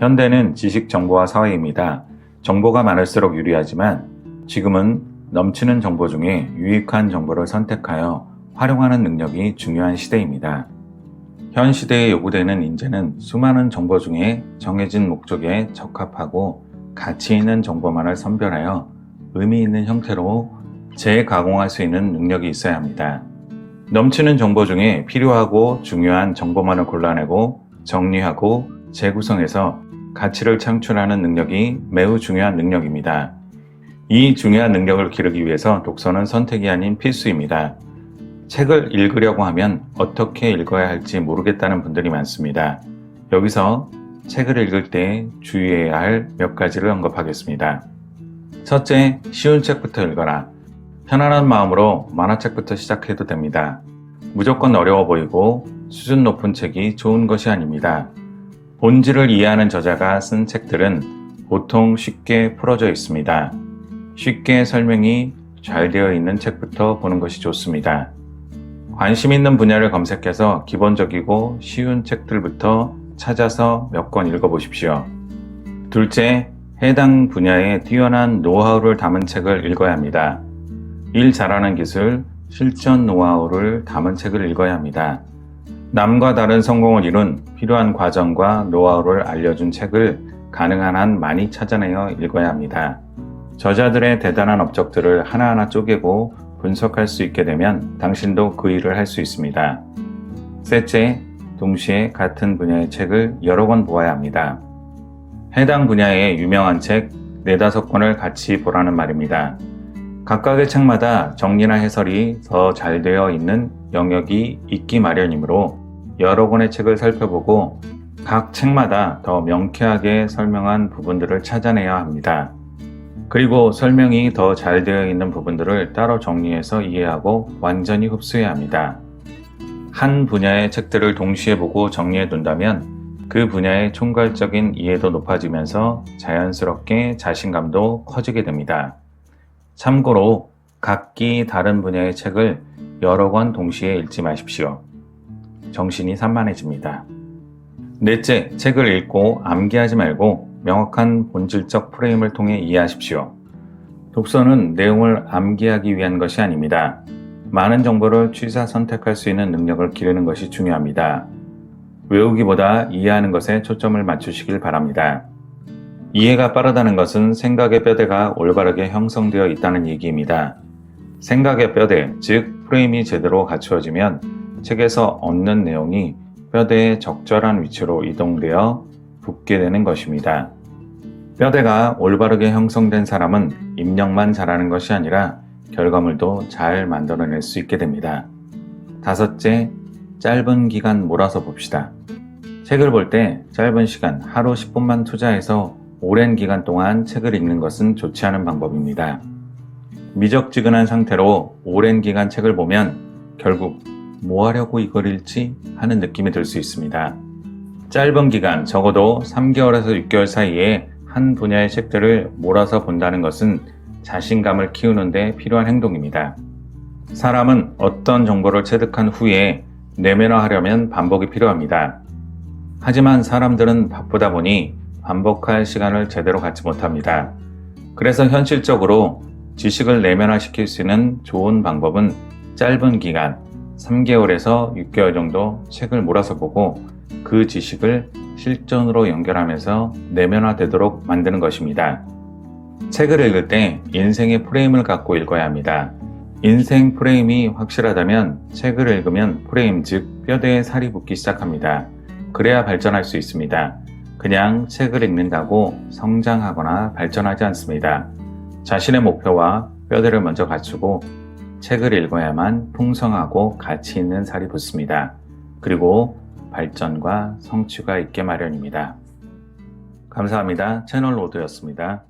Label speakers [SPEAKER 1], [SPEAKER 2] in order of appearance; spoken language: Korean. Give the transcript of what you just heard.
[SPEAKER 1] 현대는 지식 정보화 사회입니다. 정보가 많을수록 유리하지만 지금은 넘치는 정보 중에 유익한 정보를 선택하여 활용하는 능력이 중요한 시대입니다. 현 시대에 요구되는 인재는 수많은 정보 중에 정해진 목적에 적합하고 가치 있는 정보만을 선별하여 의미 있는 형태로 재가공할 수 있는 능력이 있어야 합니다. 넘치는 정보 중에 필요하고 중요한 정보만을 골라내고 정리하고 재구성해서 가치를 창출하는 능력이 매우 중요한 능력입니다. 이 중요한 능력을 기르기 위해서 독서는 선택이 아닌 필수입니다. 책을 읽으려고 하면 어떻게 읽어야 할지 모르겠다는 분들이 많습니다. 여기서 책을 읽을 때 주의해야 할 몇 가지를 언급하겠습니다. 첫째, 쉬운 책부터 읽어라. 편안한 마음으로 만화책부터 시작해도 됩니다. 무조건 어려워 보이고 수준 높은 책이 좋은 것이 아닙니다. 본질을 이해하는 저자가 쓴 책들은 보통 쉽게 풀어져 있습니다. 쉽게 설명이 잘 되어 있는 책부터 보는 것이 좋습니다. 관심 있는 분야를 검색해서 기본적이고 쉬운 책들부터 찾아서 몇 권 읽어보십시오. 둘째, 해당 분야에 뛰어난 노하우를 담은 책을 읽어야 합니다. 일 잘하는 기술, 실전 노하우를 담은 책을 읽어야 합니다. 남과 다른 성공을 이룬 필요한 과정과 노하우를 알려준 책을 가능한 한 많이 찾아내어 읽어야 합니다. 저자들의 대단한 업적들을 하나하나 쪼개고 분석할 수 있게 되면 당신도 그 일을 할 수 있습니다. 셋째, 동시에 같은 분야의 책을 여러 권 보아야 합니다. 해당 분야의 유명한 책 4-5권을 같이 보라는 말입니다. 각각의 책마다 정리나 해설이 더 잘 되어 있는 영역이 있기 마련이므로 여러 권의 책을 살펴보고 각 책마다 더 명쾌하게 설명한 부분들을 찾아내야 합니다. 그리고 설명이 더 잘 되어 있는 부분들을 따로 정리해서 이해하고 완전히 흡수해야 합니다. 한 분야의 책들을 동시에 보고 정리해 둔다면 그 분야의 총괄적인 이해도 높아지면서 자연스럽게 자신감도 커지게 됩니다. 참고로 각기 다른 분야의 책을 여러 권 동시에 읽지 마십시오. 정신이 산만해집니다. 넷째, 책을 읽고 암기하지 말고 명확한 본질적 프레임을 통해 이해하십시오. 독서는 내용을 암기하기 위한 것이 아닙니다. 많은 정보를 취사 선택할 수 있는 능력을 기르는 것이 중요합니다. 외우기보다 이해하는 것에 초점을 맞추시길 바랍니다. 이해가 빠르다는 것은 생각의 뼈대가 올바르게 형성되어 있다는 얘기입니다. 생각의 뼈대, 즉 프레임이 제대로 갖추어지면 책에서 얻는 내용이 뼈대의 적절한 위치로 이동되어 붙게 되는 것입니다. 뼈대가 올바르게 형성된 사람은 입력만 잘하는 것이 아니라 결과물도 잘 만들어낼 수 있게 됩니다. 다섯째, 짧은 기간 몰아서 봅시다. 책을 볼 때 짧은 시간, 하루 10분만 투자해서 오랜 기간 동안 책을 읽는 것은 좋지 않은 방법입니다. 미적지근한 상태로 오랜 기간 책을 보면 결국 뭐 하려고 이걸 읽지? 하는 느낌이 들 수 있습니다. 짧은 기간, 적어도 3개월에서 6개월 사이에 한 분야의 책들을 몰아서 본다는 것은 자신감을 키우는 데 필요한 행동입니다. 사람은 어떤 정보를 체득한 후에 내면화하려면 반복이 필요합니다. 하지만 사람들은 바쁘다 보니 반복할 시간을 제대로 갖지 못합니다. 그래서 현실적으로 지식을 내면화시킬 수 있는 좋은 방법은 짧은 기간, 3개월에서 6개월 정도 책을 몰아서 보고 그 지식을 실전으로 연결하면서 내면화되도록 만드는 것입니다. 책을 읽을 때 인생의 프레임을 갖고 읽어야 합니다. 인생 프레임이 확실하다면 책을 읽으면 프레임, 즉 뼈대에 살이 붙기 시작합니다. 그래야 발전할 수 있습니다. 그냥 책을 읽는다고 성장하거나 발전하지 않습니다. 자신의 목표와 뼈대를 먼저 갖추고 책을 읽어야만 풍성하고 가치 있는 살이 붙습니다. 그리고 발전과 성취가 있게 마련입니다. 감사합니다. 채널 로드였습니다.